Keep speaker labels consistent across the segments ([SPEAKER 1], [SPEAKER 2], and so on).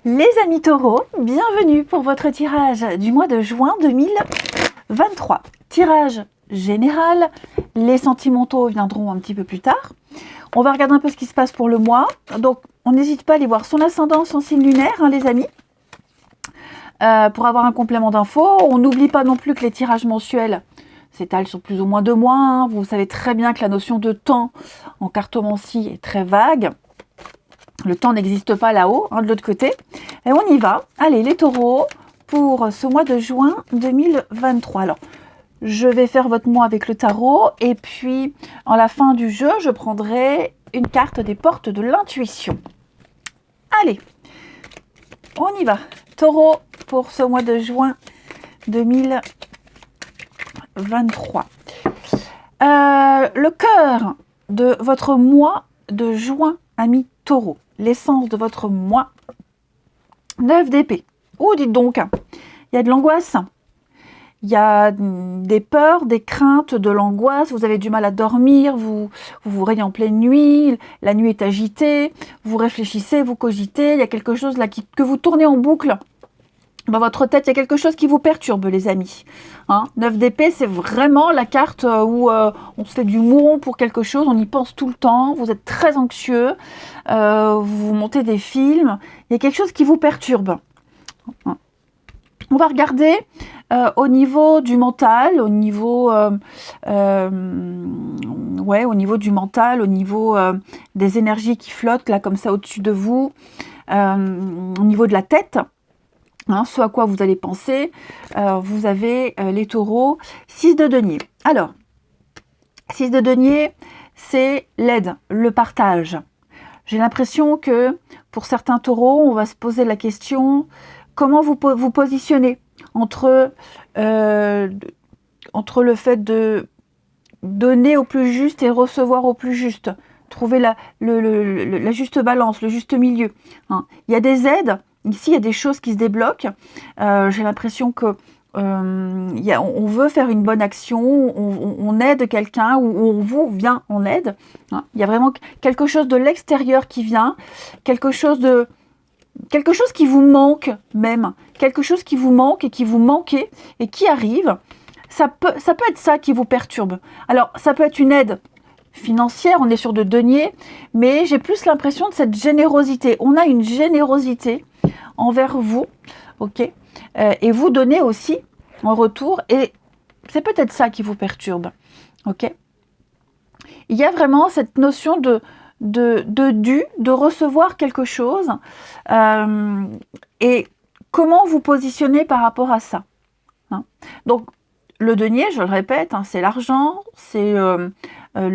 [SPEAKER 1] Les amis taureaux, bienvenue pour votre tirage du mois de juin 2023. Tirage général, les sentimentaux viendront un petit peu plus tard. On va regarder un peu ce qui se passe pour le mois. Donc, on n'hésite pas à aller voir son ascendant, son signe lunaire, hein, les amis, pour avoir un complément d'infos. On n'oublie pas non plus que les tirages mensuels s'étalent sur plus ou moins 2 mois. Hein. Vous savez très bien que la notion de temps en cartomancie est très vague. Le temps n'existe pas là-haut, hein, de l'autre côté. Et on y va. Allez, les taureaux, pour ce mois de juin 2023. Alors, je vais faire votre mois avec le tarot. Et puis, en la fin du jeu, je prendrai une carte des portes de l'intuition. Allez, on y va. Taureau, pour ce mois de juin 2023. Le cœur de votre mois de juin, ami Taureau. L'essence de votre mois. 9 d'épée. Oh, dites donc, il y a de l'angoisse. Il y a des peurs, des craintes, de l'angoisse. Vous avez du mal à dormir, vous réveillez en pleine nuit, la nuit est agitée, vous réfléchissez, vous cogitez. Il y a quelque chose là que vous tournez en boucle. Dans votre tête, il y a quelque chose qui vous perturbe, les amis. Hein, 9 d'épée, c'est vraiment la carte où on se fait du mouron pour quelque chose, on y pense tout le temps, vous êtes très anxieux, vous montez des films, il y a quelque chose qui vous perturbe. On va regarder au niveau du mental, au niveau, au niveau du mental, au niveau des énergies qui flottent là comme ça au-dessus de vous, au niveau de la tête. Hein, ce à quoi vous allez penser, vous avez les taureaux, 6 de denier. Alors, 6 de denier, c'est l'aide, le partage. J'ai l'impression que pour certains taureaux, on va se poser la question, comment vous positionnez entre le fait de donner au plus juste et recevoir au plus juste. Trouver la juste balance, le juste milieu. Hein. Il y a des aides. Ici, il y a des choses qui se débloquent. J'ai l'impression que on veut faire une bonne action, on aide quelqu'un ou on vous vient en aide. Hein. Il y a vraiment quelque chose de l'extérieur qui vient, quelque chose qui vous manque même, quelque chose qui vous manque et qui vous manquait et qui arrive. Ça peut être ça qui vous perturbe. Alors, ça peut être une aide financière, on est sur de denier, mais j'ai plus l'impression de cette générosité. On a une générosité envers vous, ok, et vous donnez aussi en retour, et c'est peut-être ça qui vous perturbe, ok. Il y a vraiment cette notion de dû, de recevoir quelque chose, et comment vous positionnez par rapport à ça. Hein. Donc, le denier, je le répète, hein, c'est l'argent, c'est le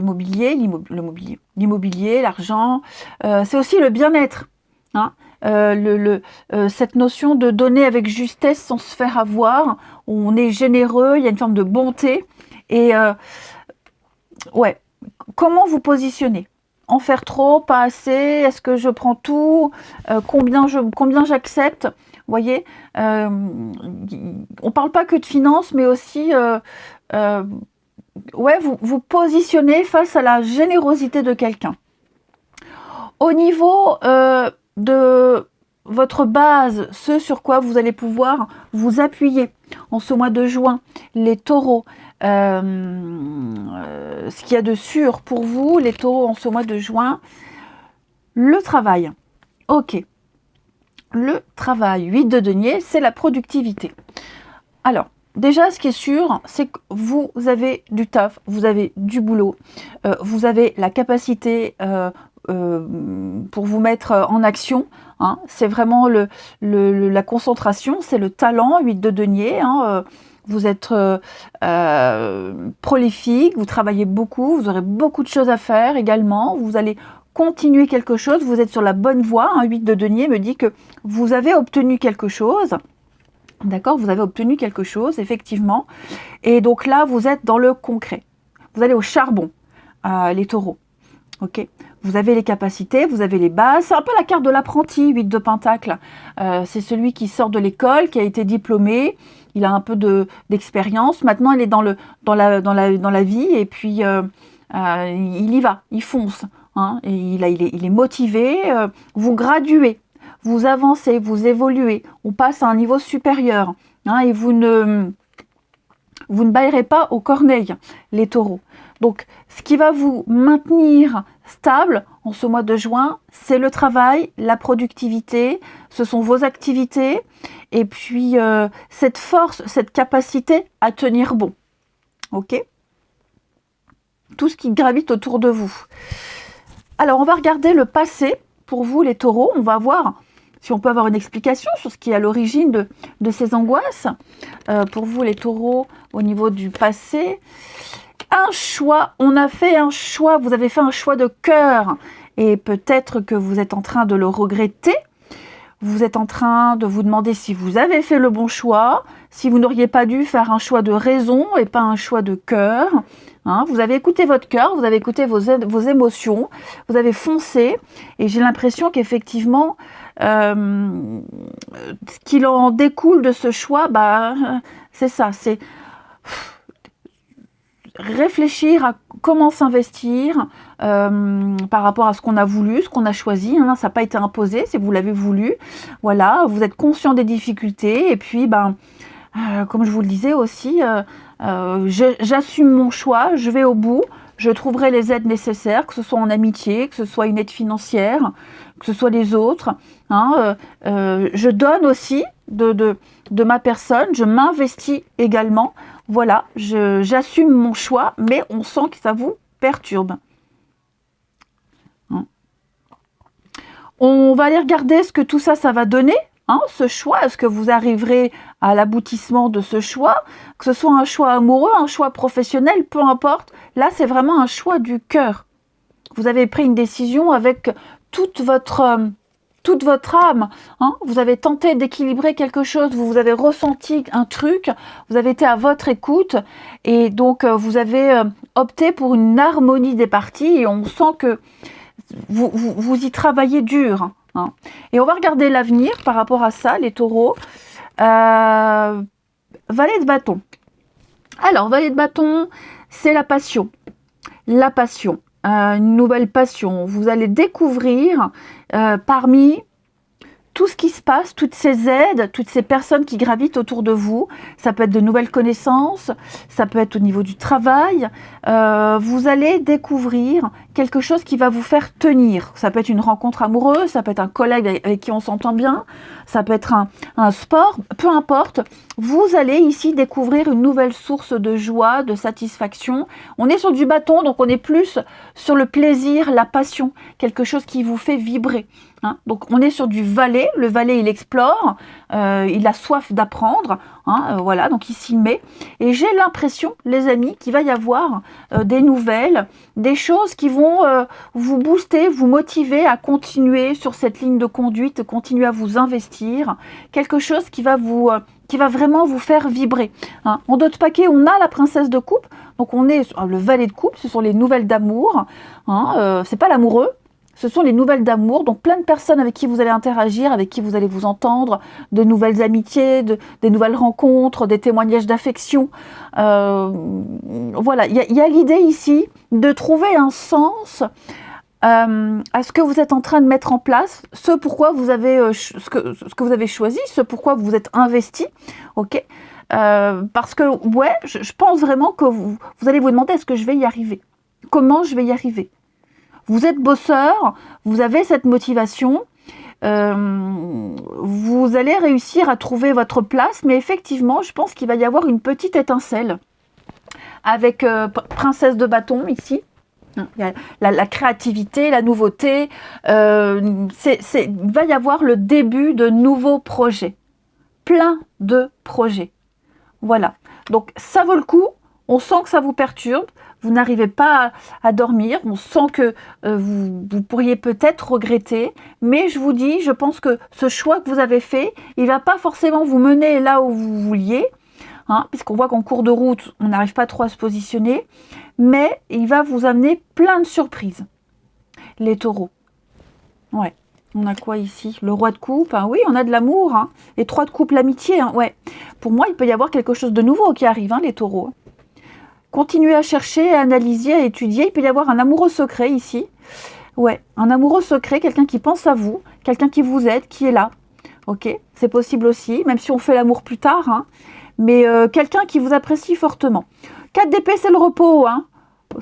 [SPEAKER 1] mobilier, l'immobilier, l'argent, c'est aussi le bien-être. Hein. Cette notion de donner avec justesse sans se faire avoir, on est généreux, il y a une forme de bonté. Et ouais, comment vous positionnez? En faire trop, pas assez? Est-ce que je prends tout? Combien j'accepte? Vous voyez, on ne parle pas que de finances, mais aussi, vous positionnez face à la générosité de quelqu'un. Au niveau de votre base, ce sur quoi vous allez pouvoir vous appuyer en ce mois de juin, les taureaux, ce qu'il y a de sûr pour vous, les taureaux en ce mois de juin, le travail. Ok. Le travail, 8 de denier, c'est la productivité. Alors, déjà, ce qui est sûr, c'est que vous avez du taf, vous avez du boulot, vous avez la capacité pour vous mettre en action. Hein. C'est vraiment la concentration, c'est le talent, 8 de denier. Hein. Vous êtes prolifique, vous travaillez beaucoup, vous aurez beaucoup de choses à faire également. Vous allez continuer quelque chose, vous êtes sur la bonne voie. Un 8 de denier me dit que vous avez obtenu quelque chose. D'accord, vous avez obtenu quelque chose, effectivement. Et donc là, vous êtes dans le concret. Vous allez au charbon, les taureaux. Ok, vous avez les capacités, vous avez les bases. C'est un peu la carte de l'apprenti, 8 de pentacle. C'est celui qui sort de l'école, qui a été diplômé. Il a un peu d'expérience. Maintenant, il est dans la vie et puis il y va, il fonce. Hein, et il est motivé. Vous graduez. vous avancez, vous évoluez, on passe à un niveau supérieur, hein, et vous ne bâillerez pas aux corneilles, les taureaux. Donc, ce qui va vous maintenir stable en ce mois de juin, c'est le travail, la productivité, ce sont vos activités, et puis cette force, cette capacité à tenir bon. Ok ? Tout ce qui gravite autour de vous. Alors, on va regarder le passé pour vous, les taureaux. On va voir si on peut avoir une explication sur ce qui est à l'origine de ces angoisses. Pour vous, les taureaux, au niveau du passé. Un choix, on a fait un choix, vous avez fait un choix de cœur. Et peut-être que vous êtes en train de le regretter. Vous êtes en train de vous demander si vous avez fait le bon choix, si vous n'auriez pas dû faire un choix de raison et pas un choix de cœur. Hein, vous avez écouté votre cœur, vous avez écouté vos émotions, vous avez foncé. Et j'ai l'impression qu'effectivement, ce qu'il en découle de ce choix, c'est ça, c'est réfléchir à comment s'investir par rapport à ce qu'on a voulu, ce qu'on a choisi. Hein, ça n'a pas été imposé, c'est vous l'avez voulu. Voilà, vous êtes conscient des difficultés. Et puis, comme je vous le disais aussi, j'assume mon choix, je vais au bout. Je trouverai les aides nécessaires, que ce soit en amitié, que ce soit une aide financière, que ce soit les autres. Hein, je donne aussi de ma personne, je m'investis également. Voilà, j'assume mon choix, mais on sent que ça vous perturbe. Hein. On va aller regarder ce que tout ça, ça va donner. Hein, ce choix, est-ce que vous arriverez à l'aboutissement de ce choix, que ce soit un choix amoureux, un choix professionnel, peu importe. Là, c'est vraiment un choix du cœur. Vous avez pris une décision avec toute votre âme. Hein. Vous avez tenté d'équilibrer quelque chose, vous avez ressenti un truc, vous avez été à votre écoute et donc vous avez opté pour une harmonie des parties et on sent que vous y travaillez dur. Hein. Et on va regarder l'avenir par rapport à ça, les taureaux. Valet de bâton. Alors, valet de bâton, c'est la passion. La passion. Une nouvelle passion. Vous allez découvrir parmi tout ce qui se passe, toutes ces aides, toutes ces personnes qui gravitent autour de vous. Ça peut être de nouvelles connaissances, ça peut être au niveau du travail. Vous allez découvrir quelque chose qui va vous faire tenir. Ça peut être une rencontre amoureuse, ça peut être un collègue avec qui on s'entend bien, ça peut être un sport, peu importe. Vous allez ici découvrir une nouvelle source de joie, de satisfaction. On est sur du bâton, donc on est plus sur le plaisir, la passion, quelque chose qui vous fait vibrer. Hein. Donc on est sur du valet, le valet il explore, il a soif d'apprendre, hein, voilà, donc il s'y met. Et j'ai l'impression, les amis, qu'il va y avoir des nouvelles, des choses qui vont vous booster, vous motiver à continuer sur cette ligne de conduite, continuer à vous investir, quelque chose qui va vraiment vous faire vibrer. Hein. En d'autres paquets, on a la princesse de coupe, donc on est sur le valet de coupe, ce sont les nouvelles d'amour, hein, c'est pas l'amoureux, ce sont les nouvelles d'amour, donc plein de personnes avec qui vous allez interagir, avec qui vous allez vous entendre, de nouvelles amitiés, des nouvelles rencontres, des témoignages d'affection. Voilà, il y a l'idée ici de trouver un sens à ce que vous êtes en train de mettre en place, ce pourquoi vous avez ce que vous avez choisi, ce pourquoi vous êtes investi, ok, parce que ouais, je pense vraiment que vous allez vous demander est-ce que je vais y arriver, comment je vais y arriver. Vous êtes bosseur, vous avez cette motivation, vous allez réussir à trouver votre place, mais effectivement, je pense qu'il va y avoir une petite étincelle avec princesse de bâton ici. Il y a la créativité, la nouveauté, il va y avoir le début de nouveaux projets, plein de projets. Voilà, donc ça vaut le coup, on sent que ça vous perturbe, vous n'arrivez pas à dormir, on sent que vous pourriez peut-être regretter, mais je vous dis, je pense que ce choix que vous avez fait, il ne va pas forcément vous mener là où vous vouliez, hein, puisqu'on voit qu'en cours de route, on n'arrive pas trop à se positionner, mais il va vous amener plein de surprises, les taureaux. Ouais. On a quoi ici? Le roi de coupe, hein, oui, on a de l'amour, hein. Les trois de coupe, l'amitié, hein, ouais. Pour moi, il peut y avoir quelque chose de nouveau qui arrive, hein, les taureaux. Continuez à chercher, à analyser, à étudier. Il peut y avoir un amoureux secret ici. Ouais, un amoureux secret, quelqu'un qui pense à vous, quelqu'un qui vous aide, qui est là. Ok, c'est possible aussi, même si on fait l'amour plus tard, hein. Mais quelqu'un qui vous apprécie fortement. 4 d'épée, c'est le repos, hein.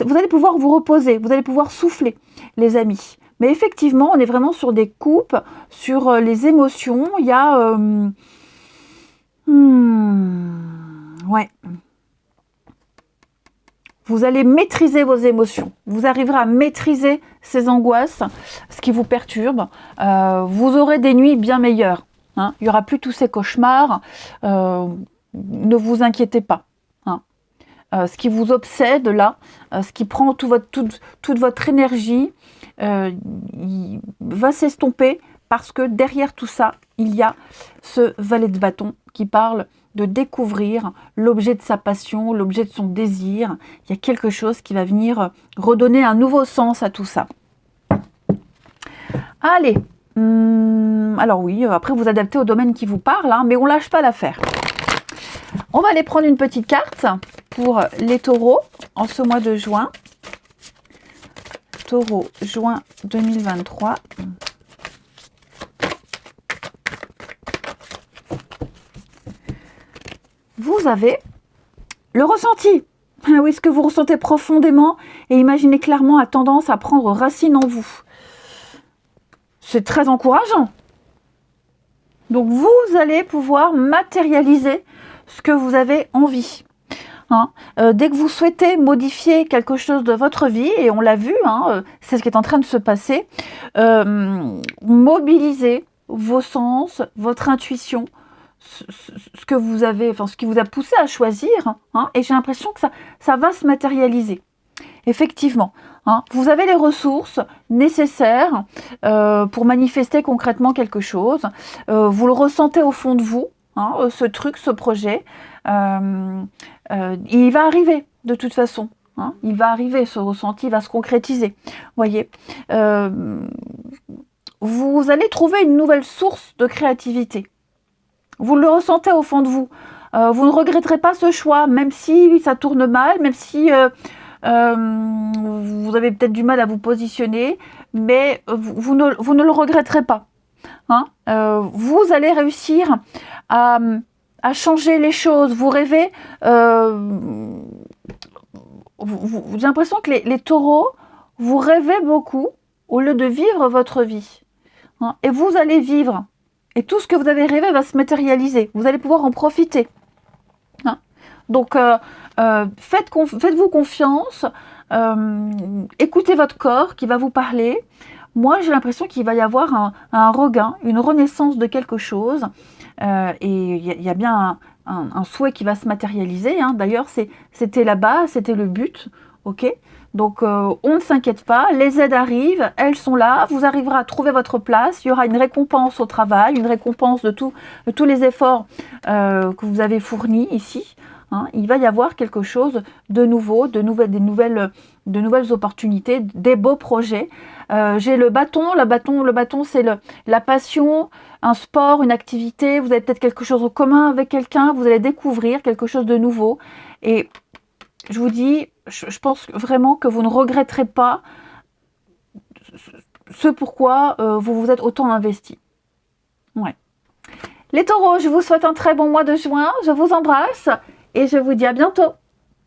[SPEAKER 1] Vous allez pouvoir vous reposer, vous allez pouvoir souffler, les amis. Mais effectivement, on est vraiment sur des coupes, sur les émotions. Il y a... ouais. Vous allez maîtriser vos émotions. Vous arriverez à maîtriser ces angoisses, ce qui vous perturbe. Vous aurez des nuits bien meilleures, hein. Il n'y aura plus tous ces cauchemars. Ne vous inquiétez pas, hein. Ce qui vous obsède là, ce qui prend toute votre énergie, il va s'estomper parce que derrière tout ça, il y a ce valet de bâton qui parle de découvrir l'objet de sa passion, l'objet de son désir. Il y a quelque chose qui va venir redonner un nouveau sens à tout ça. Allez, alors oui, après vous adaptez au domaine qui vous parle, hein, mais on lâche pas l'affaire. On va aller prendre une petite carte pour les taureaux en ce mois de juin. Taureau, juin 2023. Vous avez le ressenti. Oui, ce que vous ressentez profondément et imaginez clairement a tendance à prendre racine en vous. C'est très encourageant. Donc, vous allez pouvoir matérialiser ce que vous avez envie. Hein, dès que vous souhaitez modifier quelque chose de votre vie, et on l'a vu, hein, c'est ce qui est en train de se passer, mobilisez vos sens, votre intuition, ce que vous avez, enfin ce qui vous a poussé à choisir, hein, et j'ai l'impression que ça va se matérialiser. Effectivement, hein, vous avez les ressources nécessaires pour manifester concrètement quelque chose. Vous le ressentez au fond de vous, hein, ce truc, ce projet. Il va arriver de toute façon. Hein, il va arriver, ce ressenti va se concrétiser. Voyez, vous allez trouver une nouvelle source de créativité. Vous le ressentez au fond de vous. Vous ne regretterez pas ce choix, même si ça tourne mal, même si vous avez peut-être du mal à vous positionner, mais vous ne le regretterez pas. Hein, vous allez réussir à changer les choses. Vous rêvez. J'ai l'impression que les taureaux, vous rêvez beaucoup au lieu de vivre votre vie. Hein, et vous allez vivre. Et tout ce que vous avez rêvé va se matérialiser. Vous allez pouvoir en profiter. Hein, donc, faites-vous confiance. Écoutez votre corps qui va vous parler. Moi, j'ai l'impression qu'il va y avoir un regain, une renaissance de quelque chose. Et il y a bien un souhait qui va se matérialiser. Hein. D'ailleurs, c'était là-bas, c'était le but. Ok ? Donc, on ne s'inquiète pas. Les aides arrivent, elles sont là. Vous arriverez à trouver votre place. Il y aura une récompense au travail, une récompense de tous les efforts que vous avez fournis ici. Hein, il va y avoir quelque chose de nouveau, de nouvelles opportunités, des beaux projets. J'ai le bâton. Le bâton, c'est la passion, un sport, une activité. Vous avez peut-être quelque chose en commun avec quelqu'un. Vous allez découvrir quelque chose de nouveau. Et je vous dis, je pense vraiment que vous ne regretterez pas ce pourquoi vous vous êtes autant investi. Ouais. Les taureaux, je vous souhaite un très bon mois de juin. Je vous embrasse. Et je vous dis à bientôt.